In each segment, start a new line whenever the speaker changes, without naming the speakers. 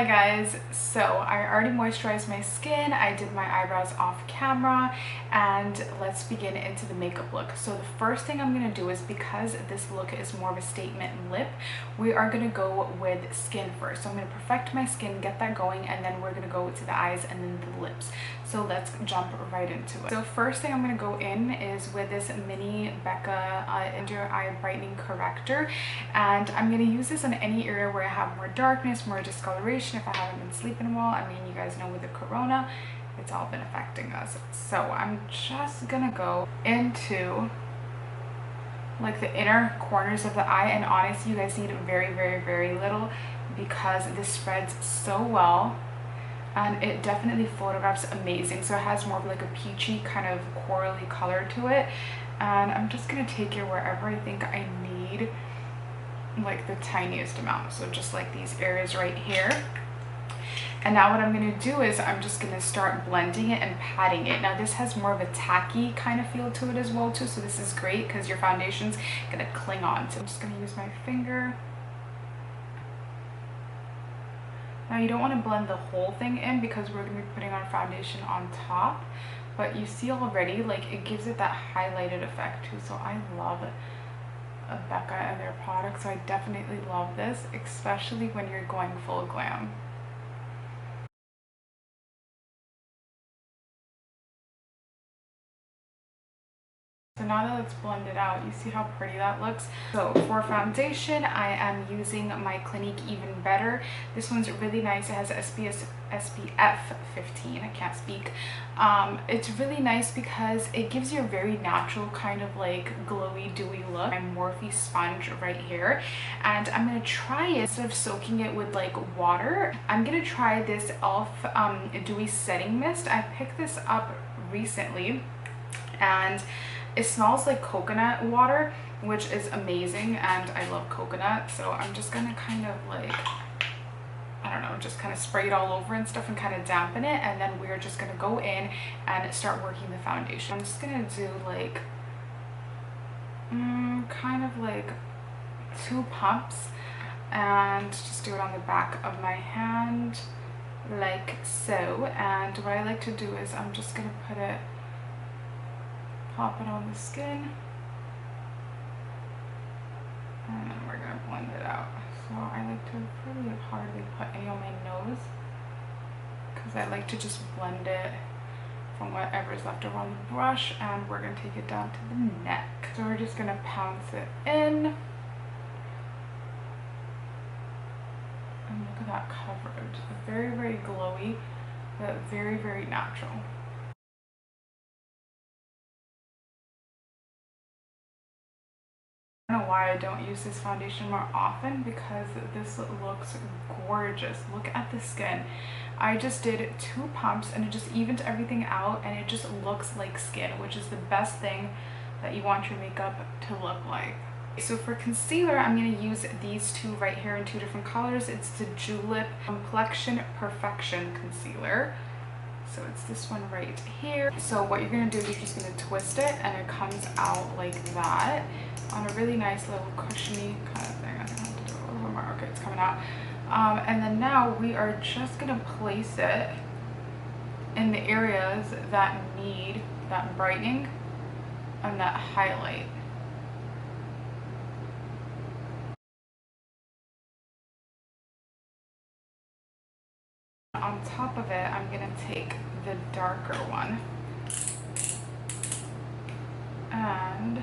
Hi guys, so I already moisturized my skin, I did my eyebrows off camera, and let's begin into the makeup look. So the first thing I'm going to do is, because this look is more of a statement lip, we are going to go with skin first. So I'm going to perfect my skin, get that going, and then we're going to go to the eyes and then the lips. So let's jump right into it. So first thing I'm going to go in is with this mini Becca under eye brightening corrector, and I'm going to use this on any area where I have more darkness, more discoloration, if I haven't been sleeping well. I mean, you guys know with the corona, it's all been affecting us. So I'm just gonna go into like the inner corners of the eye, and honestly you guys need very little because this spreads so well and it definitely photographs amazing. So it has more of like a peachy kind of corally color to it, and I'm just gonna take it wherever I think I need like the tiniest amount. So just like these areas right here. And now what I'm going to do is I'm just going to start blending it and patting it. Now this has more of a tacky kind of feel to it as well too, so this is great because your foundation's going to cling on. So I'm just going to use my finger. Now you don't want to blend the whole thing in because we're going to be putting our foundation on top, but you see already like it gives it that highlighted effect too. So I love Becca and their products, so I definitely love this, especially when you're going full glam. So now that it's blended out, you see how pretty that looks. So for foundation, I am using my Clinique Even Better. This one's really nice. It has SPF 15. I can't speak. It's really nice because it gives you a very natural kind of like glowy, dewy look. My Morphe sponge right here, and I'm gonna try it instead of soaking it with like water. I'm gonna try this e.l.f. Dewy Setting Mist. I picked this up recently, and it smells like coconut water, which is amazing, and I love coconut. So I'm just gonna kind of like, I don't know, just kind of spray it all over and stuff and kind of dampen it, and then we're just gonna go in and start working the foundation. I'm just gonna do like kind of like 2 pumps, and just do it on the back of my hand like so. And what I like to do is I'm just gonna pop it on the skin, and then we're gonna blend it out. So I like to really hardly put any on my nose because I like to just blend it from whatever's left over on the brush, and we're gonna take it down to the neck. So we're just gonna pounce it in, and look at that coverage. Very glowy, but very natural. I don't know why I don't use this foundation more often, because this looks gorgeous. Look at the skin. I just did 2 pumps and it just evened everything out, and it just looks like skin, which is the best thing that you want your makeup to look like. So for concealer, I'm going to use these 2 right here in 2 different colors. It's the JULIP Complexion Perfection Concealer. So it's this one right here. So what you're going to do is you're just going to twist it, and it comes out like that on a really nice little cushiony kind of thing. I don't have to do it a little bit more. Okay, it's coming out. And then now we are just going to place it in the areas that need that brightening and that highlight. On top of it, I'm going to take the darker one, and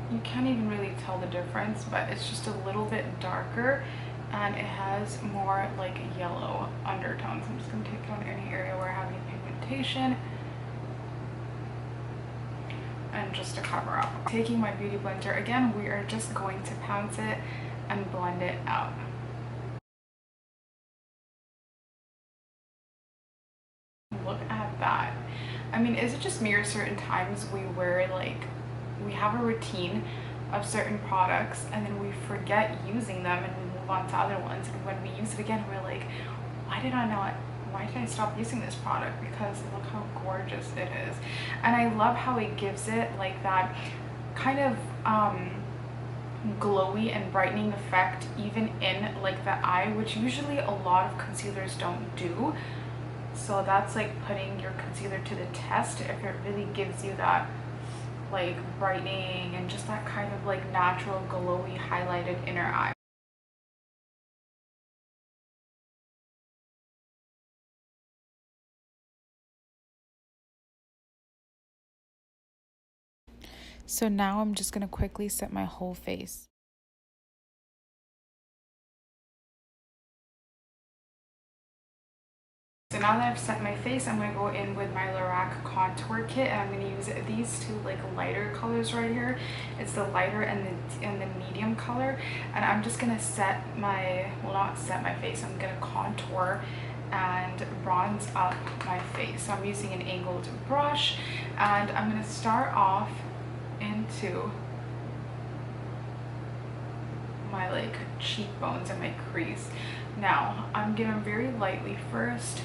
you can't even really tell the difference, but it's just a little bit darker and it has more like yellow undertones. I'm just going to take it on any area where I have any pigmentation, and just to cover up. Taking my beauty blender again, we are just going to pounce it and blend it out. Look at that. I mean, is it just me, or certain times we wear like, we have a routine of certain products and then we forget using them and we move on to other ones, and when we use it again we're like, why did I stop using this product? Because look how gorgeous it is. And I love how it gives it like that kind of glowy and brightening effect even in like the eye, which usually a lot of concealers don't do. So that's like putting your concealer to the test if it really gives you that like brightening and just that kind of like natural glowy highlighted inner eye. So now I'm just gonna quickly set my whole face. So now that I've set my face, I'm going to go in with my Lorac Contour kit, and I'm going to use these two like lighter colors right here. It's the lighter and the medium color, and I'm just going to set my, well, not set my face, I'm going to contour and bronze up my face. So I'm using an angled brush, and I'm going to start off into my like cheekbones and my crease. Now I'm gonna very lightly first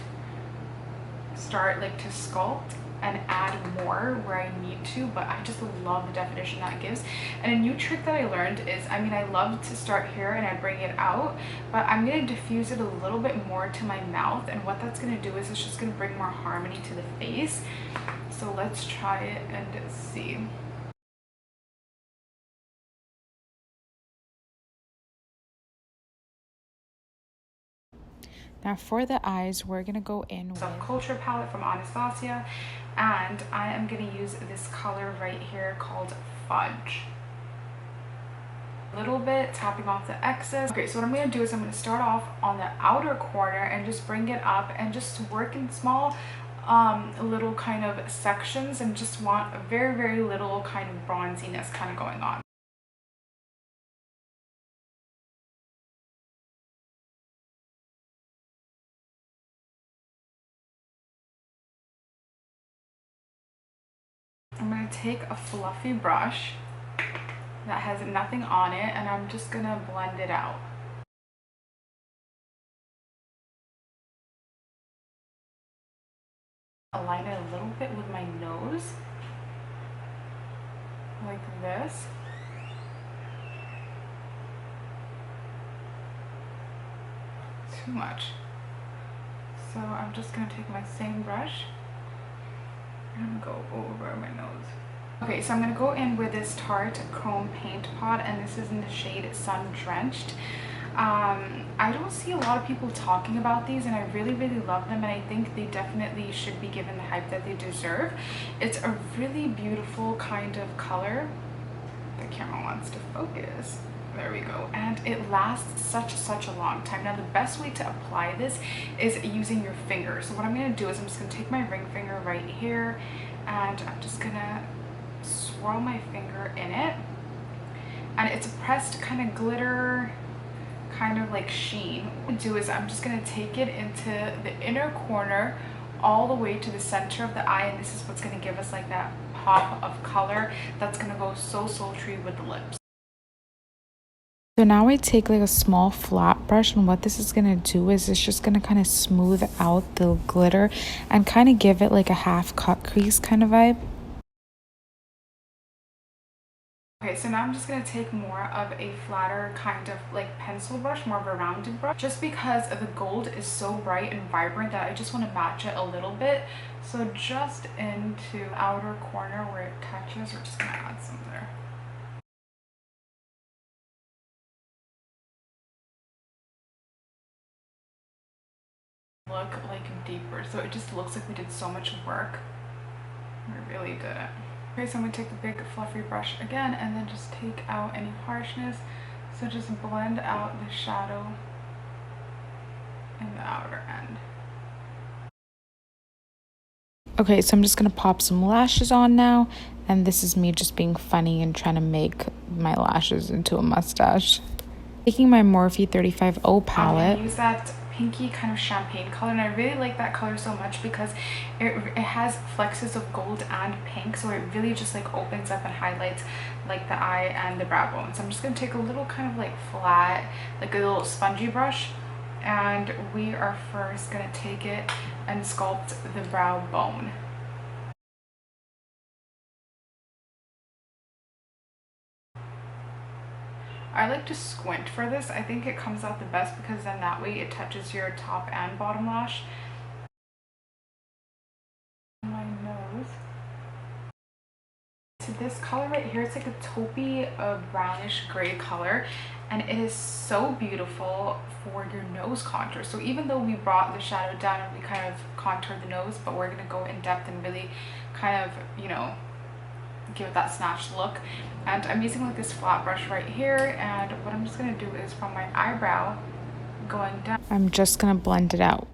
start like to sculpt and add more where I need to, but I just love the definition that gives. And a new trick that I learned is, I mean, I love to start here and I bring it out, but I'm gonna diffuse it a little bit more to my mouth, and what that's gonna do is it's just gonna bring more harmony to the face. So let's try it and see. Now for the eyes, we're going to go in with Subculture palette from Anastasia, and I am going to use this color right here called Fudge. A little bit, tapping off the excess. Okay, so what I'm going to do is I'm going to start off on the outer corner and just bring it up and just work in small little kind of sections, and just want a very, very little kind of bronziness kind of going on. I'm going to take a fluffy brush that has nothing on it, and I'm just going to blend it out. Align it a little bit with my nose, like this. Too much. So I'm just going to take my same brush and go over my nose. Okay, so I'm going to go in with this Tarte Chrome paint pot, and this is in the shade Sun-Drenched. I don't see a lot of people talking about these, and I really, really love them, and I think they definitely should be given the hype that they deserve. It's a really beautiful kind of color. The camera wants to focus. There we go. And it lasts such a long time. Now the best way to apply this is using your finger. So what I'm going to do is I'm just going to take my ring finger right here, and I'm just going to swirl my finger in it, and it's a pressed kind of glitter kind of like sheen. What I'm going to do is I'm just going to take it into the inner corner all the way to the center of the eye, and this is what's going to give us like that pop of color that's going to go so sultry with the lips. So now I take like a small flat brush, and what this is going to do is it's just going to kind of smooth out the glitter and kind of give it like a half cut crease kind of vibe. Okay, so now I'm just going to take more of a flatter kind of like pencil brush, more of a rounded brush, just because the gold is so bright and vibrant that I just want to match it a little bit. So just into the outer corner where it touches, we're just going to add some there. Look like deeper, so it just looks like we did so much work. We really did it. Okay, so I'm going to take the big fluffy brush again and then just take out any harshness. So just blend out the shadow in the outer end. Okay, so I'm just going to pop some lashes on now, and this is me just being funny and trying to make my lashes into a mustache. Taking my Morphe 35O palette. I'm going to use that pinky kind of champagne color, and I really like that color so much because it has flexes of gold and pink, so it really just like opens up and highlights like the eye and the brow bone. So I'm just going to take a little kind of like flat, like a little spongy brush, and we are first going to take it and sculpt the brow bone. I like to squint for this. I think it comes out the best because then that way it touches your top and bottom lash. My nose. So this color right here, it's like a taupey, brownish gray color, and it is so beautiful for your nose contour. So even though we brought the shadow down and we kind of contoured the nose, but we're gonna go in depth and really kind of, you know, give it that snatched look. And I'm using like this flat brush right here, and what I'm just gonna do is from my eyebrow going down, I'm just gonna blend it out.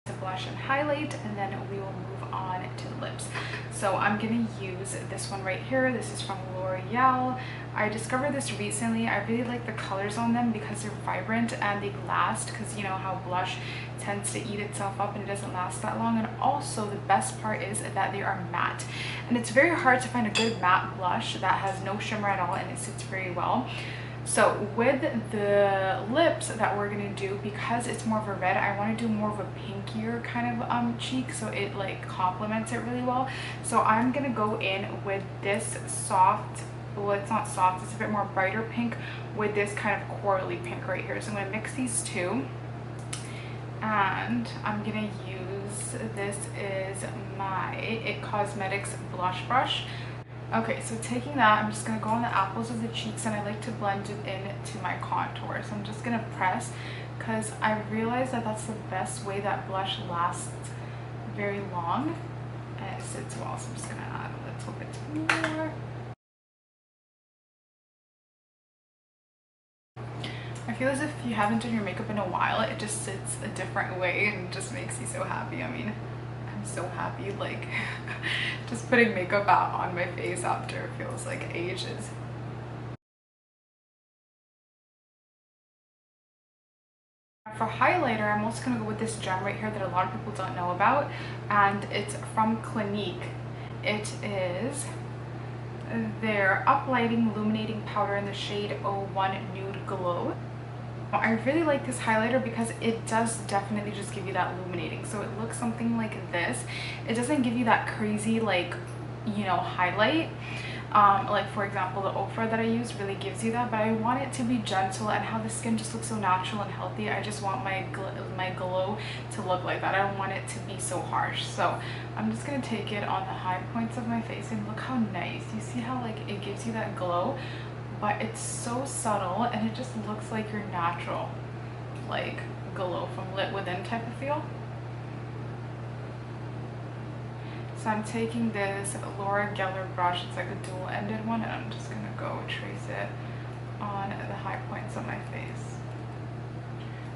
To blush and highlight, and then we will move on to the lips. So I'm gonna use this one right here. This is from Loreal. I discovered this recently. I really like the colors on them because they're vibrant and they last, because you know how blush tends to eat itself up and it doesn't last that long. And also the best part is that they are matte, and it's very hard to find a good matte blush that has no shimmer at all and it sits very well. So with the lips that we're gonna do, because it's more of a red, I want to do more of a pinkier kind of cheek, so it like complements it really well. So I'm gonna go in with this soft, well, it's not soft, it's a bit more brighter pink with this kind of corally pink right here. So I'm gonna mix these two, and I'm gonna use, this is my It Cosmetics blush brush. Okay, so taking that, I'm just going to go on the apples of the cheeks, and I like to blend it into my contour. So I'm just going to press, because I realize that that's the best way that blush lasts very long and it sits well. So I'm just going to add a little bit more. I feel as if you haven't done your makeup in a while, it just sits a different way and it just makes you so happy. I mean, so happy, like just putting makeup out on my face after feels like ages. For highlighter, I'm also going to go with this gem right here that a lot of people don't know about, and it's from Clinique. It is their uplighting illuminating powder in the shade 01 Nude Glow. I really like this highlighter because it does definitely just give you that illuminating. So it looks something like this. It doesn't give you that crazy, like, you know, highlight. Like for example, the Ofra that I use really gives you that, but I want it to be gentle, and how the skin just looks so natural and healthy. I just want my glow to look like that. I don't want it to be so harsh. So I'm just gonna take it on the high points of my face, and look how nice. You see how like it gives you that glow? But it's so subtle and it just looks like your natural, like, glow from Lit Within type of feel. So I'm taking this Laura Geller brush, it's like a dual ended one, and I'm just gonna go trace it on the high points of my face.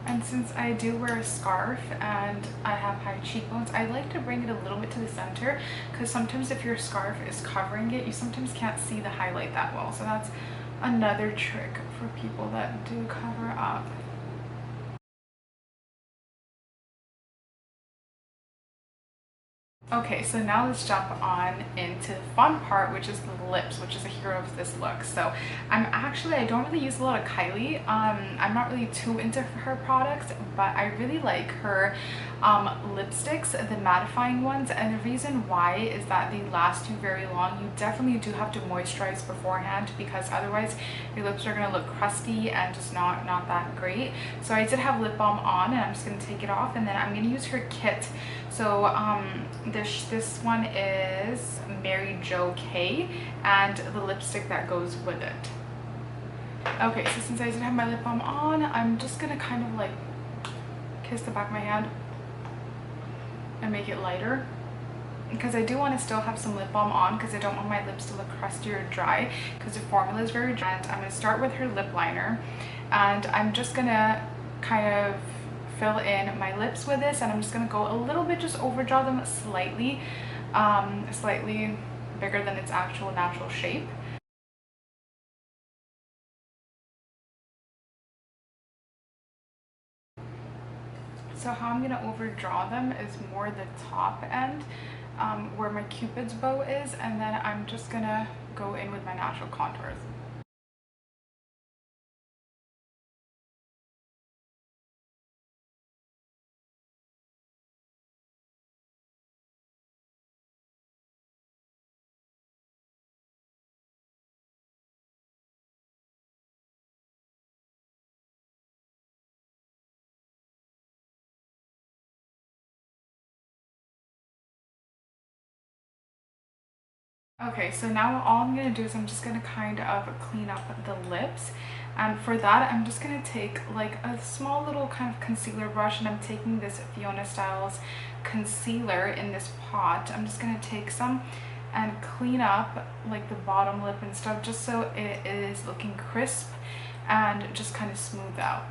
And since I do wear a scarf and I have high cheekbones, I like to bring it a little bit to the center, because sometimes if your scarf is covering it, you sometimes can't see the highlight that well. So that's another trick for people that do cover up. Okay, so now let's jump on into the fun part, which is the lips, which is a hero of this look. So I don't really use a lot of Kylie. I'm not really too into her products, but I really like her lipsticks, the mattifying ones, and the reason why is that they last you very long. You definitely do have to moisturize beforehand, because otherwise your lips are going to look crusty and just not that great. So I did have lip balm on, and I'm just going to take it off, and then I'm going to use her kit. So this one is Mary Jo K, and the lipstick that goes with it. Okay, so since I didn't have my lip balm on, I'm just gonna kind of like kiss the back of my hand and make it lighter, because I do want to still have some lip balm on, because I don't want my lips to look crusty or dry, because the formula is very dry. And I'm going to start with her lip liner, and I'm just gonna kind of fill in my lips with this, and I'm just going to go a little bit, just overdraw them slightly, slightly bigger than its actual natural shape. So how I'm going to overdraw them is more the top end, where my cupid's bow is, and then I'm just going to go in with my natural contours. Okay, so now all I'm going to do is I'm just going to kind of clean up the lips. And for that, I'm just going to take like a small little kind of concealer brush, and I'm taking this Fiona Styles concealer in this pot. I'm just going to take some and clean up like the bottom lip and stuff, just so it is looking crisp and just kind of smooth out.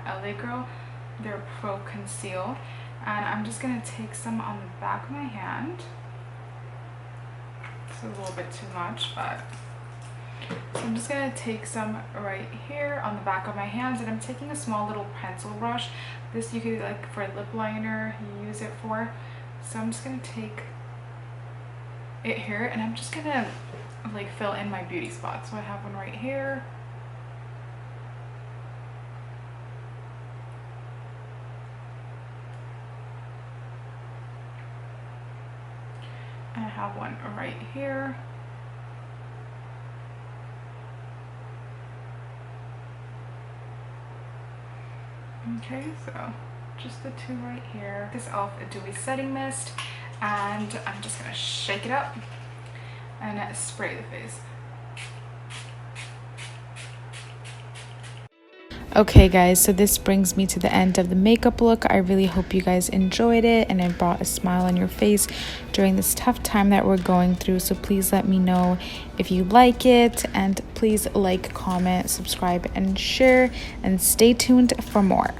LA Girl, their Pro Conceal, and I'm just going to take some on the back of my hand. It's a little bit too much, but so I'm just going to take some right here on the back of my hands, and I'm taking a small little pencil brush. This you could, like for lip liner, you use it for. So I'm just going to take it here, and I'm just going to like fill in my beauty spots. So I have one right here. I have one right here. Okay, so just the two right here. This e.l.f. Dwey setting mist, and I'm just gonna shake it up and spray the face. Okay guys, so this brings me to the end of the makeup look. I really hope you guys enjoyed it and it brought a smile on your face during this tough time that we're going through. So please let me know if you like it, and please like, comment, subscribe, and share, and stay tuned for more.